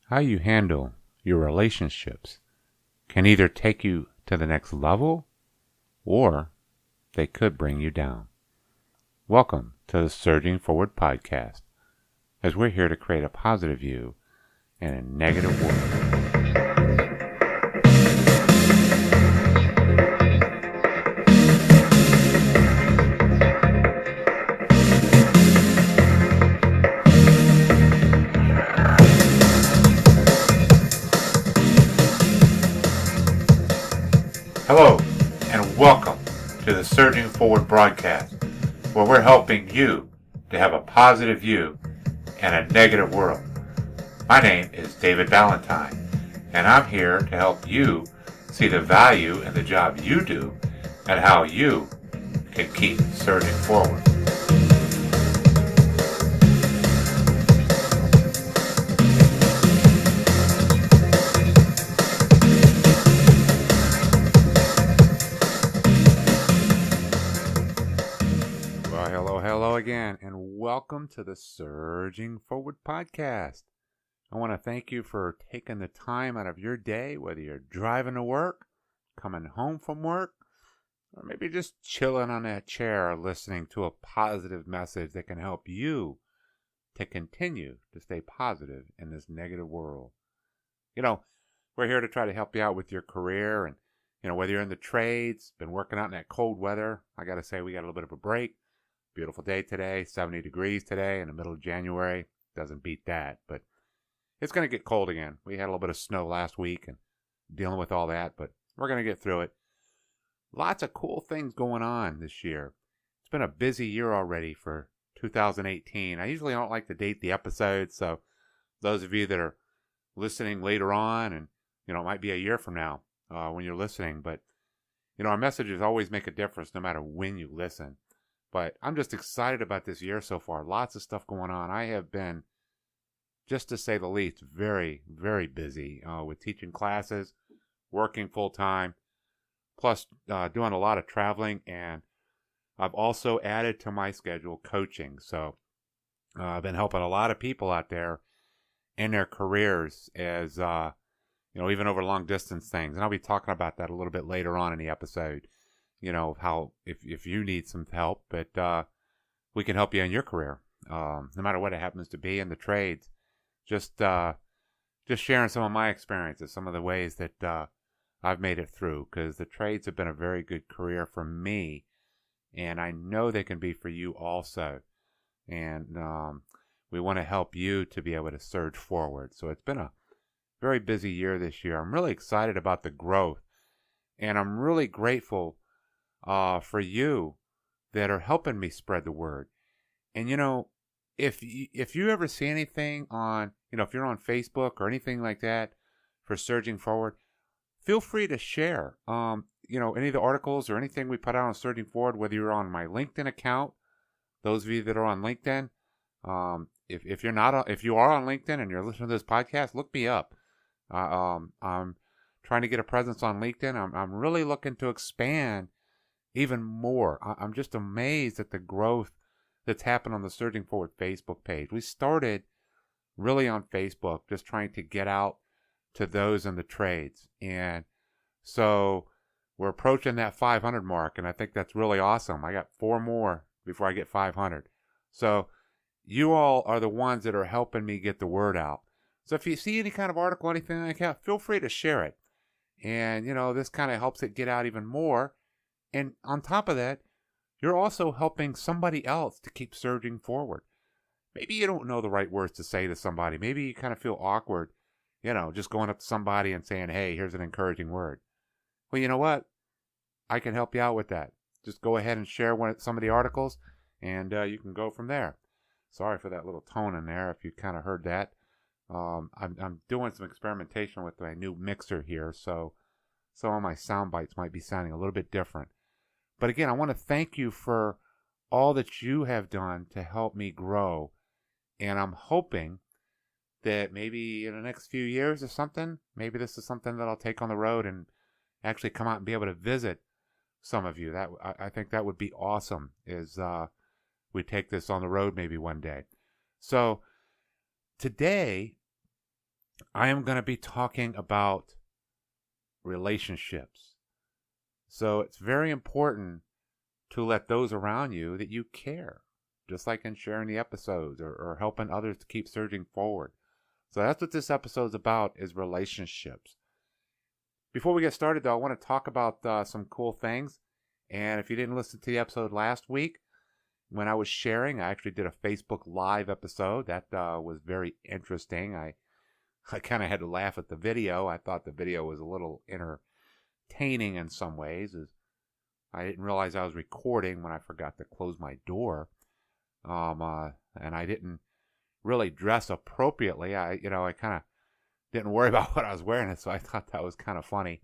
how you handle your relationships can either take you to the next level or they could bring you down. Welcome to the Surging Forward podcast, as we're here to create a positive you in a negative world. Hello, and welcome to the Surging Forward broadcast, where we're helping you to have a positive view in a negative world. My name is David Valentine, and I'm here to help you see the value in the job you do and how you can keep surging forward. Hello again, and welcome to the Surging Forward podcast. I want to thank you for taking the time out of your day, whether you're driving to work, coming home from work, or maybe just chilling on that chair listening to a positive message that can help you to continue to stay positive in this negative world. You know, we're here to try to help you out with your career, and whether you're in the trades, been working out in that cold weather. I got to say, we got a little bit of a break. Beautiful day today, 70 degrees today in the middle of January. Doesn't beat that, but it's going to get cold again. We had a little bit of snow last week and dealing with all that, but we're going to get through it. Lots of cool things going on this year. It's been a busy year already for 2018. I usually don't like to date the episodes, so those of you that are listening later on, and it might be a year from now when you're listening, but our messages always make a difference no matter when you listen. But I'm just excited about this year so far. Lots of stuff going on. I have been, just to say the least, very, very busy with teaching classes, working full-time, plus doing a lot of traveling. And I've also added to my schedule coaching. So I've been helping a lot of people out there in their careers as, even over long-distance things. And I'll be talking about that a little bit later on in the episode. How if you need some help, but we can help you in your career, no matter what it happens to be in the trades. Just sharing some of my experiences, some of the ways that I've made it through, because the trades have been a very good career for me, and I know they can be for you also. And we want to help you to be able to surge forward. So it's been a very busy year this year. I'm really excited about the growth, and I'm really grateful for you that are helping me spread the word. And if you ever see anything on, if you're on Facebook or anything like that for Surging Forward, feel free to share any of the articles or anything we put out on Surging Forward, whether you're on my LinkedIn account. Those of you that are on LinkedIn, if you are on LinkedIn and you're listening to this podcast, look me up. I'm trying to get a presence on LinkedIn. I'm really looking to expand even more. I'm just amazed at the growth that's happened on the Surging Forward Facebook page. We started really on Facebook, just trying to get out to those in the trades. And so we're approaching that 500 mark, and I think that's really awesome. I got 4 more before I get 500. So you all are the ones that are helping me get the word out. So if you see any kind of article, anything like that, feel free to share it. And, this kind of helps it get out even more. And on top of that, you're also helping somebody else to keep surging forward. Maybe you don't know the right words to say to somebody. Maybe you kind of feel awkward, just going up to somebody and saying, hey, here's an encouraging word. Well, you know what? I can help you out with that. Just go ahead and share some of the articles, and you can go from there. Sorry for that little tone in there if you kind of heard that. I'm doing some experimentation with my new mixer here, so some of my sound bites might be sounding a little bit different. But again, I want to thank you for all that you have done to help me grow. And I'm hoping that maybe in the next few years or something, maybe this is something that I'll take on the road and actually come out and be able to visit some of you. That I think that would be awesome, is we take this on the road maybe one day. So today I am going to be talking about relationships. So it's very important to let those around you that you care, just like in sharing the episodes or helping others to keep surging forward. So that's what this episode is about, is relationships. Before we get started, though, I want to talk about some cool things. And if you didn't listen to the episode last week, when I was sharing, I actually did a Facebook Live episode. That was very interesting. I kind of had to laugh at the video. I thought the video was a little entertaining in some ways. As I didn't realize I was recording when I forgot to close my door. And I didn't really dress appropriately. I kind of didn't worry about what I was wearing, so I thought that was kind of funny.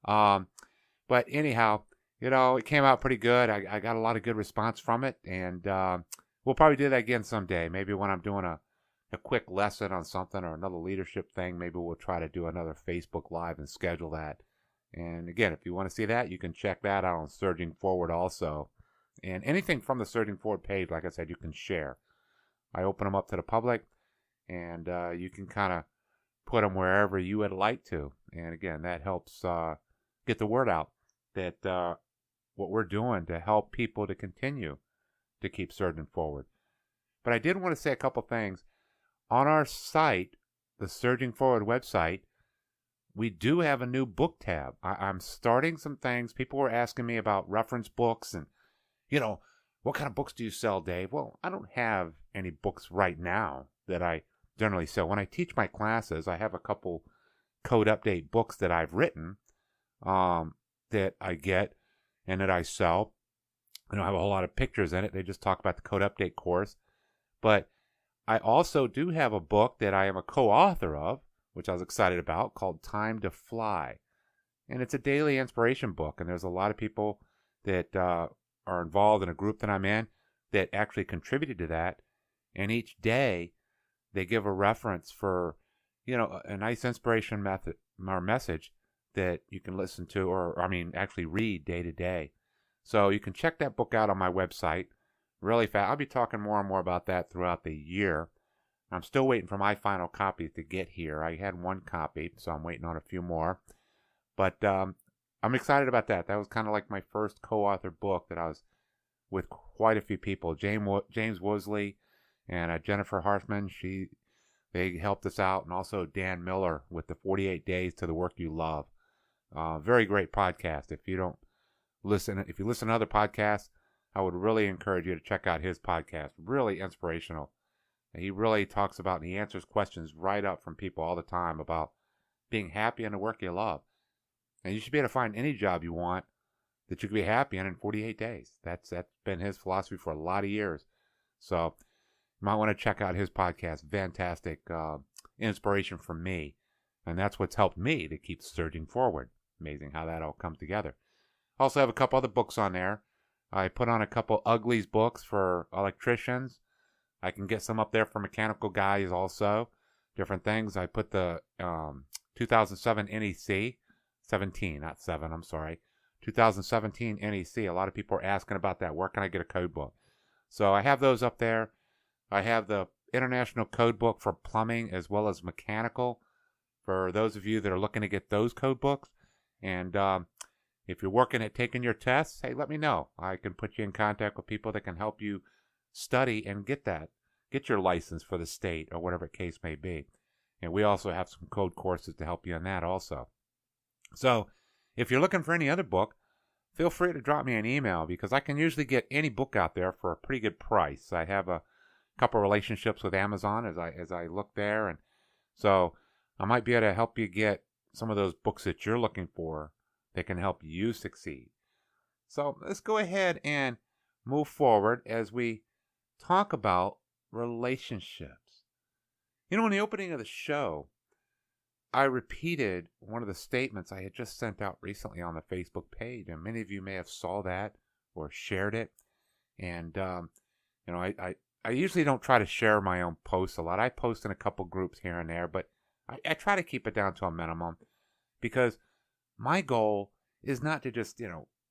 But anyhow, it came out pretty good. I got a lot of good response from it, and we'll probably do that again someday. Maybe when I'm doing a quick lesson on something or another leadership thing, maybe we'll try to do another Facebook Live and schedule that. And again, if you want to see that, you can check that out on Surging Forward also. And anything from the Surging Forward page, like I said, you can share. I open them up to the public, and you can kind of put them wherever you would like to. And again, that helps get the word out that what we're doing to help people to continue to keep surging forward. But I did want to say a couple things. On our site, the Surging Forward website, we do have a new book tab. I'm starting some things. People were asking me about reference books and, what kind of books do you sell, Dave? Well, I don't have any books right now that I generally sell. When I teach my classes, I have a couple code update books that I've written that I get and that I sell. I don't have a whole lot of pictures in it. They just talk about the code update course. But I also do have a book that I am a co-author of, which I was excited about, called Time to Fly. And it's a daily inspiration book. And there's a lot of people that are involved in a group that I'm in that actually contributed to that. And each day they give a reference for, a nice inspiration method or message that you can listen to actually read day to day. So you can check that book out on my website really fast. I'll be talking more and more about that throughout the year. I'm still waiting for my final copy to get here. I had one copy, so I'm waiting on a few more. But I'm excited about that. That was kind of like my first co-author book that I was with quite a few people. James Woolsey and Jennifer Hartman, they helped us out, and also Dan Miller with the 48 Days to the Work You Love. Very great podcast. If you listen to other podcasts, I would really encourage you to check out his podcast. Really inspirational. He really talks about, and he answers questions right up from people all the time about being happy in the work you love. And you should be able to find any job you want that you can be happy in 48 days. That's been his philosophy for a lot of years. So you might want to check out his podcast. Fantastic inspiration for me. And that's what's helped me to keep surging forward. Amazing how that all comes together. I also have a couple other books on there. I put on a couple Uglies books for electricians. I can get some up there for mechanical guys also. Different things. I put the 2007 NEC, 17, not 7, I'm sorry. 2017 NEC. A lot of people are asking about that. Where can I get a code book? So I have those up there. I have the International Code Book for plumbing as well as mechanical for those of you that are looking to get those code books. And if you're working at taking your tests, hey, let me know. I can put you in contact with people that can help you study and get your license for the state or whatever the case may be. And we also have some code courses to help you on that also. So if you're looking for any other book, feel free to drop me an email because I can usually get any book out there for a pretty good price. I have a couple relationships with Amazon as I look there, and so I might be able to help you get some of those books that you're looking for that can help you succeed. So let's go ahead and move forward as we talk about relationships. In the opening of the show, I repeated one of the statements I had just sent out recently on the Facebook page, and many of you may have saw that or shared it. And I usually don't try to share my own posts a lot. I post in a couple groups here and there, but I try to keep it down to a minimum because my goal is not to just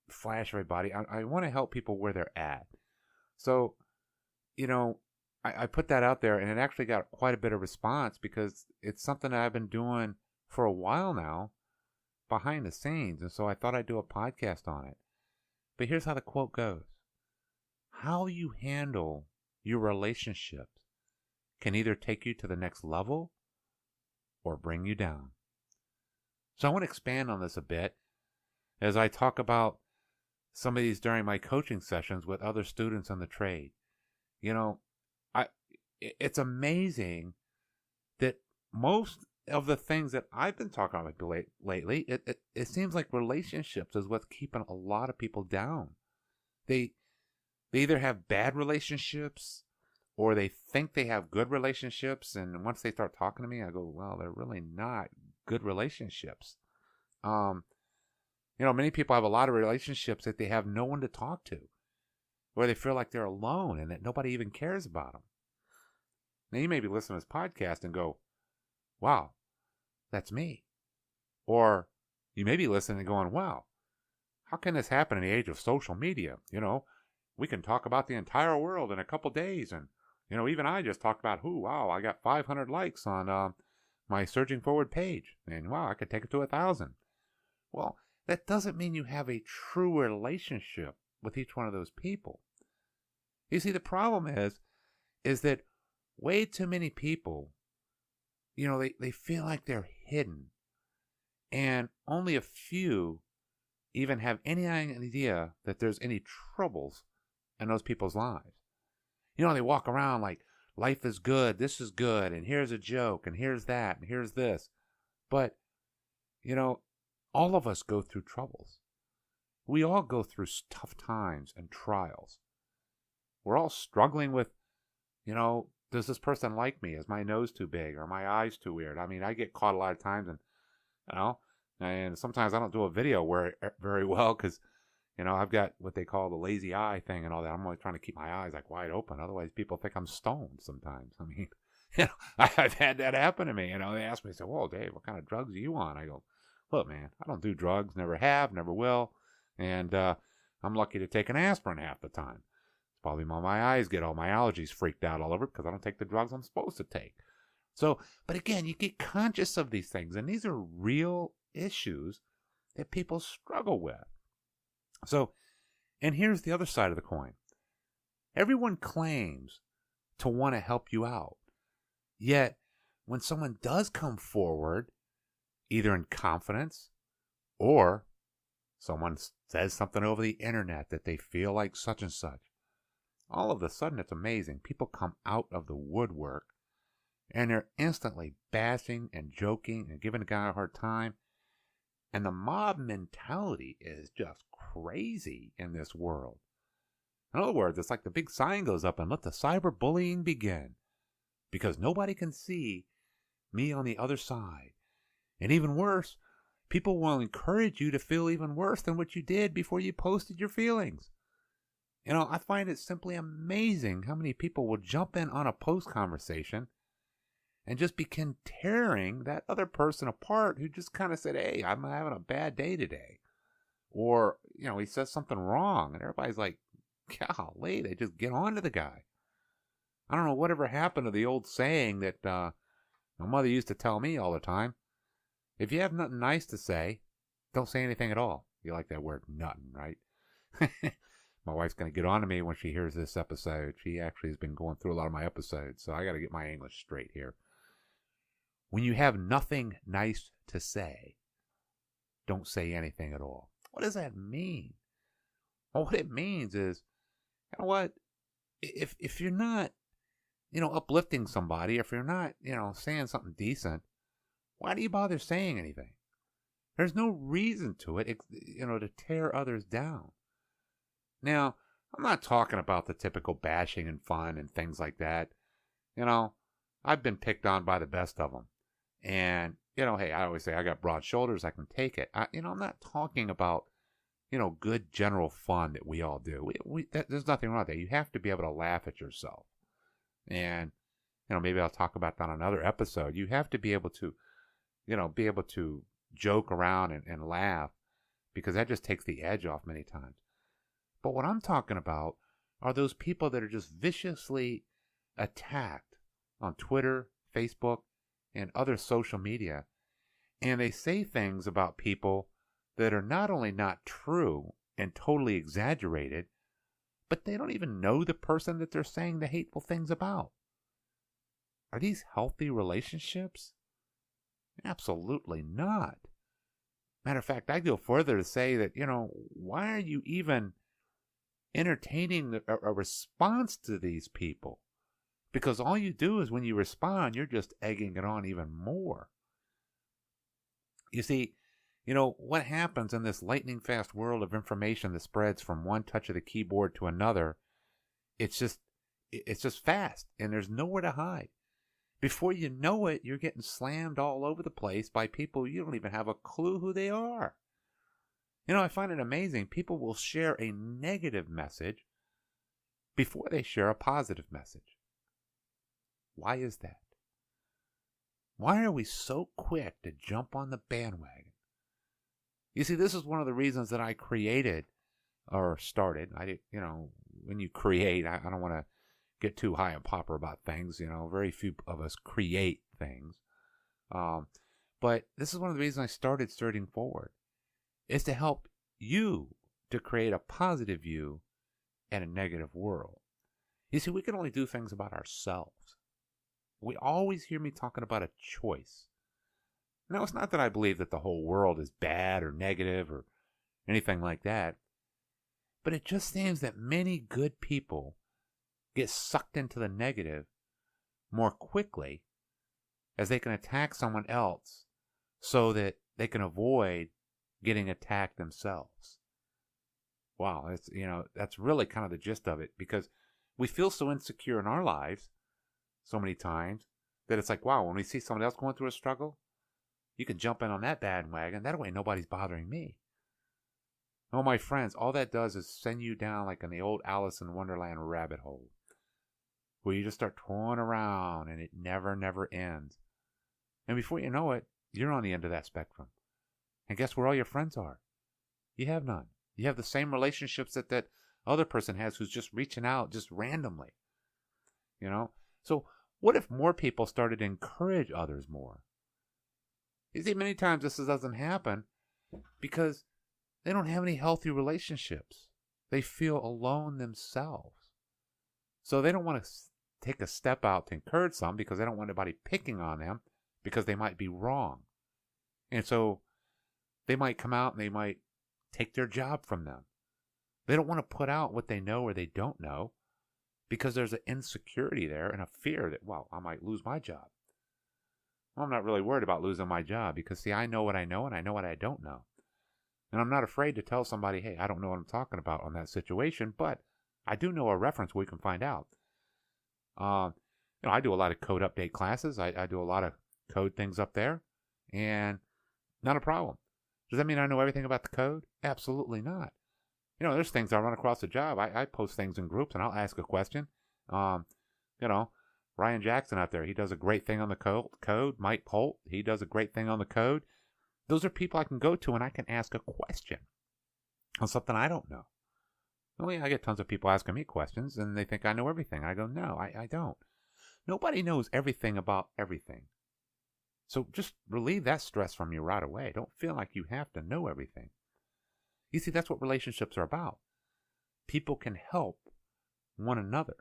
flash everybody. I want to help people where they're at. So, I put that out there, and it actually got quite a bit of response because it's something that I've been doing for a while now behind the scenes. And so I thought I'd do a podcast on it. But here's how the quote goes. How you handle your relationships can either take you to the next level or bring you down. So I want to expand on this a bit as I talk about some of these during my coaching sessions with other students in the trade. You know, it's amazing that most of the things that I've been talking about lately, it seems like relationships is what's keeping a lot of people down. They either have bad relationships or they think they have good relationships. And once they start talking to me, I go, well, they're really not good relationships. Many people have a lot of relationships that they have no one to talk to, where they feel like they're alone and that nobody even cares about them. Now, you may be listening to this podcast and go, wow, that's me. Or you may be listening and going, wow, how can this happen in the age of social media? We can talk about the entire world in a couple days. And, even I just talked about, I got 500 likes on my Surging Forward page. And, wow, I could take it to 1,000. Well, that doesn't mean you have a true relationship with each one of those people. You see, the problem is that way too many people, they feel like they're hidden. And only a few even have any idea that there's any troubles in those people's lives. They walk around like life is good, this is good, and here's a joke, and here's that, and here's this. But, all of us go through troubles. We all go through tough times and trials. We're all struggling with, does this person like me? Is my nose too big? Are my eyes too weird? I mean, I get caught a lot of times, and sometimes I don't do a video very well because, I've got what they call the lazy eye thing and all that. I'm always trying to keep my eyes like wide open. Otherwise, people think I'm stoned sometimes. I mean, I've had that happen to me. They ask me, whoa, Dave, what kind of drugs are you on? I go, look, man, I don't do drugs, never have, never will. And I'm lucky to take an aspirin half the time. It's probably why my eyes get all my allergies freaked out all over because I don't take the drugs I'm supposed to take. So, but again, you get conscious of these things, and these are real issues that people struggle with. So, and here's the other side of the coin. Everyone claims to want to help you out. Yet, when someone does come forward, either in confidence or someone says something over the internet that they feel like such and such, all of a sudden it's amazing. People come out of the woodwork and they're instantly bashing and joking and giving a guy a hard time. And the mob mentality is just crazy in this world. In other words, it's like the big sign goes up and let the cyberbullying begin. Because nobody can see me on the other side. And even worse, people will encourage you to feel even worse than what you did before you posted your feelings. I find it simply amazing how many people will jump in on a post conversation and just begin tearing that other person apart who just kind of said, hey, I'm having a bad day today. Or, he says something wrong and everybody's like, golly, they just get on to the guy. I don't know whatever happened to the old saying that my mother used to tell me all the time. If you have nothing nice to say, don't say anything at all. You like that word, nothing, right? My wife's going to get on to me when she hears this episode. She actually has been going through a lot of my episodes, so I got to get my English straight here. When you have nothing nice to say, don't say anything at all. What does that mean? Well, what it means is, you know what? If you're not, uplifting somebody, if you're not, saying something decent, why do you bother saying anything? There's no reason to it, to tear others down. Now, I'm not talking about the typical bashing and fun and things like that. I've been picked on by the best of them. And, hey, I always say I got broad shoulders, I can take it. I'm not talking about, good general fun that we all do. There's nothing wrong with that. You have to be able to laugh at yourself. And, maybe I'll talk about that on another episode. You have to be able to, joke around and laugh because that just takes the edge off many times. But what I'm talking about are those people that are just viciously attacked on Twitter, Facebook, and other social media, and they say things about people that are not only not true and totally exaggerated, but they don't even know the person that they're saying the hateful things about. Are these healthy relationships? Absolutely not. Matter of fact, I go further to say that, why are you even entertaining a response to these people? Because all you do is when you respond, you're just egging it on even more. You see, what happens in this lightning fast world of information that spreads from one touch of the keyboard to another, it's just fast, and there's nowhere to hide. Before you know it, you're getting slammed all over the place by people you don't even have a clue who they are. I find it amazing. People will share a negative message before they share a positive message. Why is that? Why are we so quick to jump on the bandwagon? You see, this is one of the reasons that I created or started. When you create, I don't want to get too high and popper about things. Very few of us create things. But this is one of the reasons I started Surging Forward, is to help you to create a positive view in a negative world. You see, we can only do things about ourselves. We always hear me talking about a choice. Now, it's not that I believe that the whole world is bad or negative or anything like that, but it just seems that many good people get sucked into the negative more quickly as they can attack someone else so that they can avoid getting attacked themselves. Wow, that's really kind of the gist of it, because we feel so insecure in our lives so many times that it's like, wow, when we see someone else going through a struggle, you can jump in on that bandwagon. That way nobody's bothering me. Oh, my friends, all that does is send you down like in the old Alice in Wonderland rabbit hole, where you just start touring around and it never ends. And before you know it, you're on the end of that spectrum. And guess where all your friends are? You have none. You have the same relationships that other person has who's just reaching out just randomly. So what if more people started to encourage others more? You see, many times this doesn't happen because they don't have any healthy relationships. They feel alone themselves. So they don't want to take a step out to encourage some because they don't want anybody picking on them because they might be wrong. And so they might come out and they might take their job from them. They don't want to put out what they know or they don't know because there's an insecurity there and a fear that, well, I might lose my job. Well, I'm not really worried about losing my job because, see, I know what I know and I know what I don't know. And I'm not afraid to tell somebody, hey, I don't know what I'm talking about on that situation, but I do know a reference where we can find out. I do a lot of code update classes. I do a lot of code things up there, and not a problem. Does that mean I know everything about the code? Absolutely not. There's things I run across the job. I post things in groups, and I'll ask a question. Ryan Jackson out there, he does a great thing on the code. Mike Holt, he does a great thing on the code. Those are people I can go to, and I can ask a question on something I don't know. Oh, yeah, I get tons of people asking me questions, and they think I know everything. I go, no, I don't. Nobody knows everything about everything. So just relieve that stress from you right away. Don't feel like you have to know everything. You see, that's what relationships are about. People can help one another.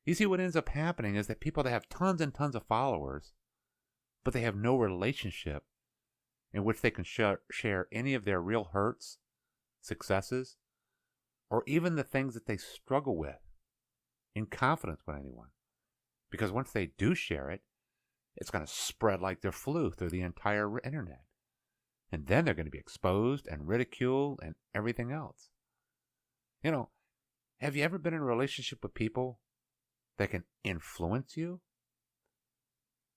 You see, what ends up happening is that people that have tons and tons of followers, but they have no relationship in which they can share any of their real hurts, successes, or even the things that they struggle with in confidence with anyone. Because once they do share it, it's going to spread like the flu through the entire internet. And then they're going to be exposed and ridiculed and everything else. Have you ever been in a relationship with people that can influence you?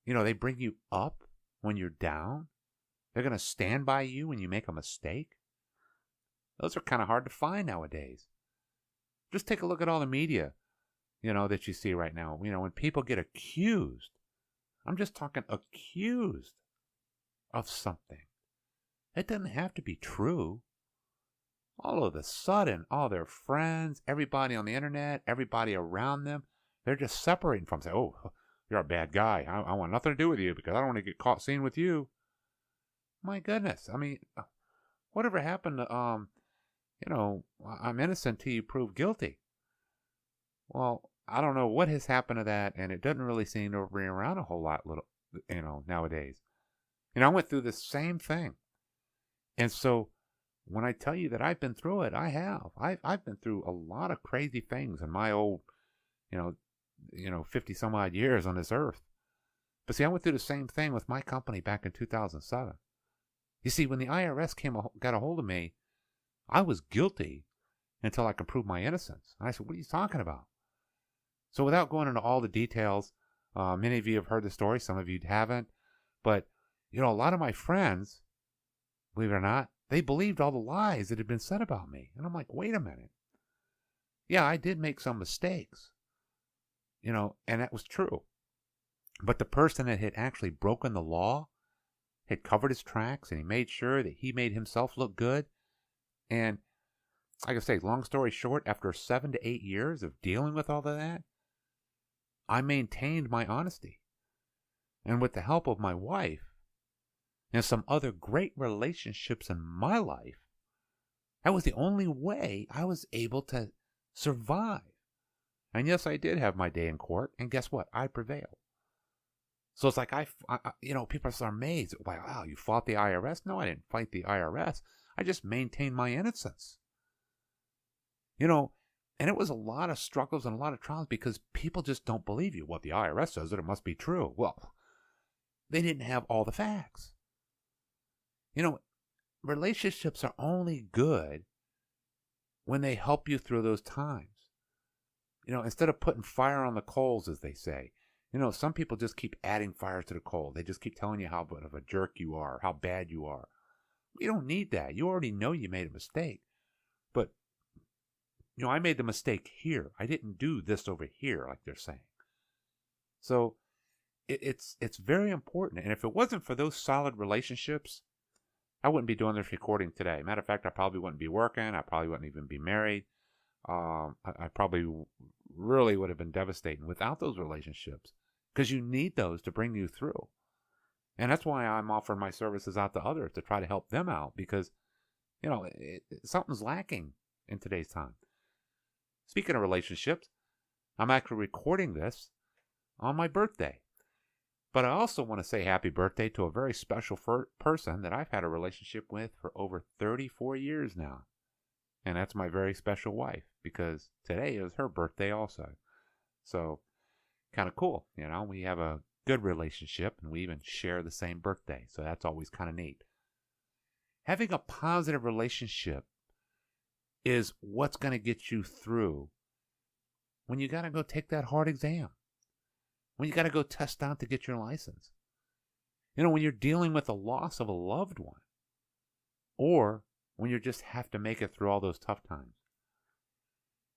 They bring you up when you're down. They're going to stand by you when you make a mistake. Those are kind of hard to find nowadays. Just take a look at all the media, that you see right now. When people get accused, I'm just talking accused of something. It doesn't have to be true. All of a sudden, all their friends, everybody on the internet, everybody around them, They're just separating from say, oh, you're a bad guy. I want nothing to do with you because I don't want to get caught seen with you. My goodness. I mean, whatever happened to, I'm innocent till you prove guilty. Well, I don't know what has happened to that, and it doesn't really seem to bring around a whole lot, nowadays. I went through the same thing. And so when I tell you that I've been through it, I have. I've been through a lot of crazy things in my old, 50 some odd years on this earth. But see, I went through the same thing with my company back in 2007. You see, when the IRS got a hold of me, I was guilty until I could prove my innocence. And I said, what are you talking about? So without going into all the details, many of you have heard the story, some of you haven't. But, a lot of my friends, believe it or not, they believed all the lies that had been said about me. And I'm like, wait a minute. Yeah, I did make some mistakes, and that was true. But the person that had actually broken the law had covered his tracks, and he made sure that he made himself look good. And like I say, long story short, after 7 to 8 years of dealing with all of that, I maintained my honesty. And with the help of my wife and some other great relationships in my life, that was the only way I was able to survive. And yes, I did have my day in court, and guess what? I prevailed. So it's like people are amazed. Wow, you fought the IRS? No, I didn't fight the IRS. I just maintained my innocence. And it was a lot of struggles and a lot of trials because people just don't believe you. Well, the IRS says that it must be true. Well, they didn't have all the facts. Relationships are only good when they help you through those times. Instead of putting fire on the coals, as they say. Some people just keep adding fire to the coal. They just keep telling you how much of a jerk you are, how bad you are. You don't need that. You already know you made a mistake. But, I made the mistake here. I didn't do this over here, like they're saying. So, it's very important. And if it wasn't for those solid relationships, I wouldn't be doing this recording today. Matter of fact, I probably wouldn't be working. I probably wouldn't even be married. I probably really would have been devastating without those relationships, because you need those to bring you through. And that's why I'm offering my services out to others, to try to help them out, because, something's lacking in today's time. Speaking of relationships, I'm actually recording this on my birthday. But I also want to say happy birthday to a very special person that I've had a relationship with for over 34 years now. And that's my very special wife, because today is her birthday also. So, kind of cool. We have a good relationship, and we even share the same birthday. So that's always kind of neat. Having a positive relationship is what's going to get you through when you got to go take that hard exam. When you got to go test out to get your license. When you're dealing with the loss of a loved one. Or when you just have to make it through all those tough times.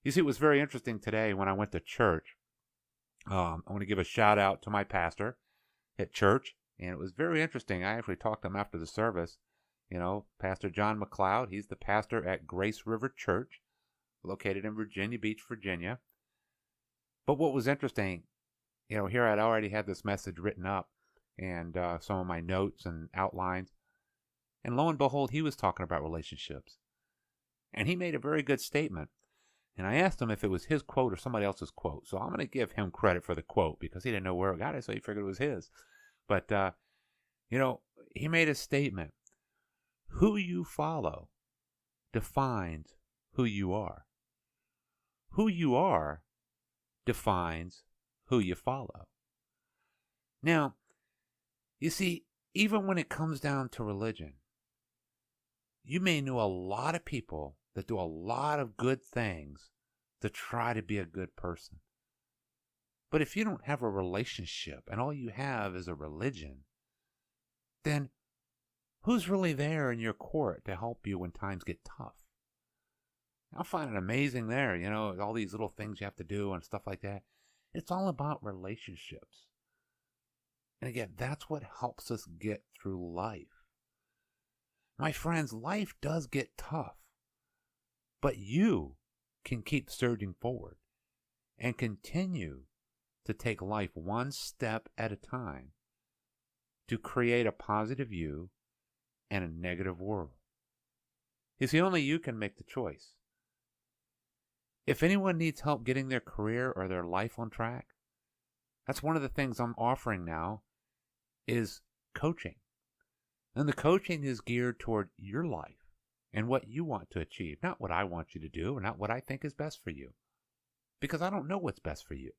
You see, it was very interesting today when I went to church. I want to give a shout out to my pastor at church. And it was very interesting. I actually talked to him after the service. Pastor John McLeod. He's the pastor at Grace River Church, located in Virginia Beach, Virginia. But what was interesting, here I'd already had this message written up and some of my notes and outlines. And lo and behold, he was talking about relationships. And he made a very good statement. And I asked him if it was his quote or somebody else's quote. So I'm going to give him credit for the quote because he didn't know where it got it, so he figured it was his. But, he made a statement. Who you follow defines who you are. Who you are defines who you follow. Now, you see, even when it comes down to religion, you may know a lot of people that do a lot of good things to try to be a good person. But if you don't have a relationship and all you have is a religion, then who's really there in your court to help you when times get tough? I find it amazing there, all these little things you have to do and stuff like that. It's all about relationships. And again, that's what helps us get through life. My friends, life does get tough, but you can keep surging forward and continue to take life one step at a time to create a positive you and a negative world. You see, only you can make the choice. If anyone needs help getting their career or their life on track, that's one of the things I'm offering now is coaching. And the coaching is geared toward your life and what you want to achieve, not what I want you to do or not what I think is best for you. Because I don't know what's best for you.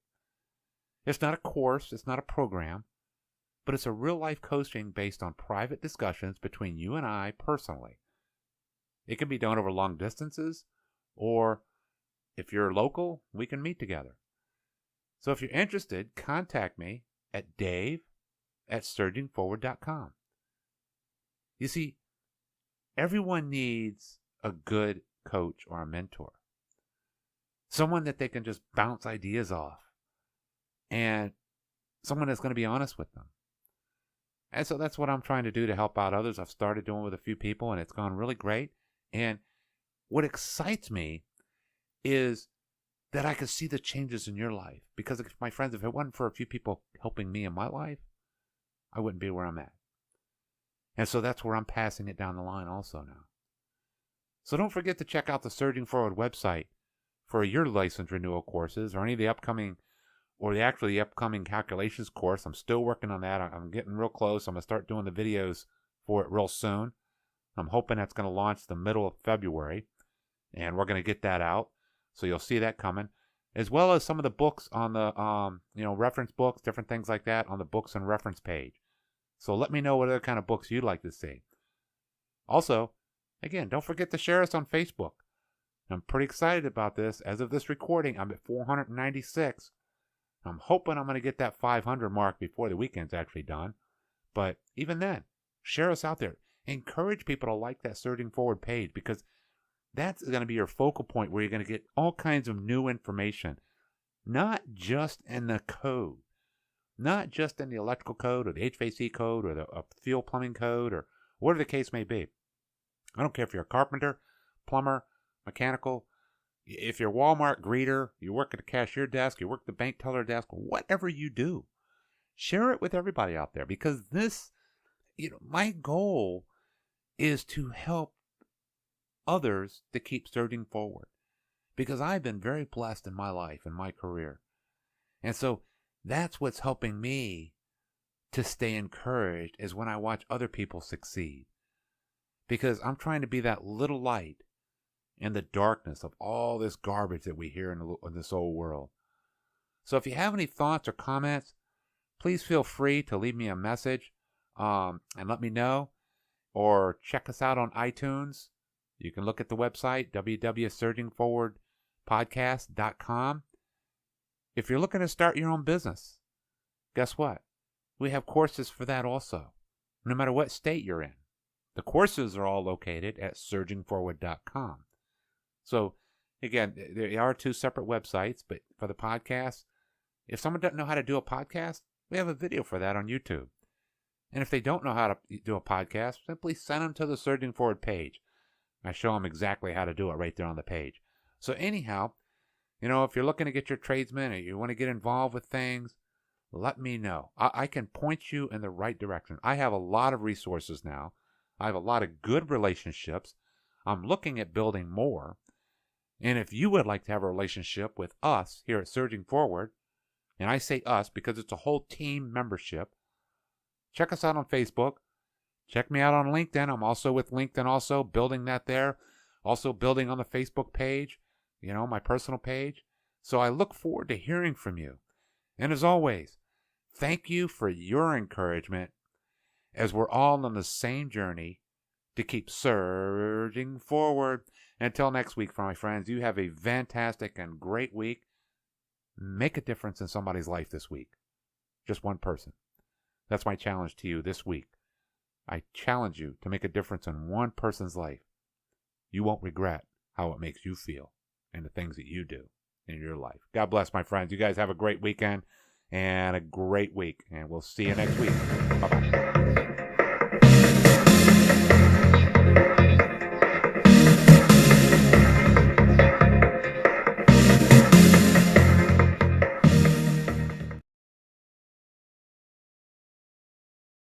It's not a course, it's not a program, but it's a real-life coaching based on private discussions between you and I personally. It can be done over long distances, or if you're local, we can meet together. So if you're interested, contact me at dave@surgingforward.com. You see, everyone needs a good coach or a mentor. Someone that they can just bounce ideas off. And someone that's going to be honest with them. And so that's what I'm trying to do to help out others. I've started doing with a few people, and it's gone really great. And what excites me is that I can see the changes in your life. Because, my friends, if it wasn't for a few people helping me in my life, I wouldn't be where I'm at. And so that's where I'm passing it down the line also now. So don't forget to check out the Surging Forward website for your license renewal courses or any of the upcoming calculations course. I'm still working on that. I'm getting real close. I'm going to start doing the videos for it real soon. I'm hoping that's going to launch the middle of February, and we're going to get that out. So you'll see that coming, as well as some of the books on the, reference books, different things like that on the books and reference page. So let me know what other kind of books you'd like to see. Also, again, don't forget to share us on Facebook. I'm pretty excited about this. As of this recording, I'm at 496. I'm hoping I'm going to get that 500 mark before the weekend's actually done. But even then, share us out there. Encourage people to like that Surging Forward page, because that's going to be your focal point where you're going to get all kinds of new information. Not just in the code. Not just in the electrical code or the HVAC code or the field plumbing code or whatever the case may be. I don't care if you're a carpenter, plumber, mechanical, if you're a Walmart greeter, you work at a cashier desk, you work at the bank teller desk, whatever you do, share it with everybody out there, because this, my goal is to help others to keep surging forward, because I've been very blessed in my life and my career. And so that's what's helping me to stay encouraged, is when I watch other people succeed, because I'm trying to be that little light in the darkness of all this garbage that we hear in this old world. So if you have any thoughts or comments, please feel free to leave me a message and let me know, or check us out on iTunes. You can look at the website, www.surgingforwardpodcast.com. If you're looking to start your own business, guess what? We have courses for that also, no matter what state you're in. The courses are all located at surgingforward.com. So, again, there are two separate websites, but for the podcast, if someone doesn't know how to do a podcast, we have a video for that on YouTube. And if they don't know how to do a podcast, simply send them to the Surging Forward page. I show them exactly how to do it right there on the page. So anyhow, if you're looking to get your tradesman or you want to get involved with things, let me know. I can point you in the right direction. I have a lot of resources now. I have a lot of good relationships. I'm looking at building more. And if you would like to have a relationship with us here at Surging Forward, and I say us because it's a whole team membership, check us out on Facebook. Check me out on LinkedIn. I'm also with LinkedIn, also building that there. Also building on the Facebook page, my personal page. So I look forward to hearing from you. And as always, thank you for your encouragement, as we're all on the same journey to keep surging forward. Until next week, my friends, you have a fantastic and great week. Make a difference in somebody's life this week. Just one person. That's my challenge to you this week. I challenge you to make a difference in one person's life. You won't regret how it makes you feel and the things that you do in your life. God bless, my friends. You guys have a great weekend and a great week, and we'll see you next week. Bye-bye.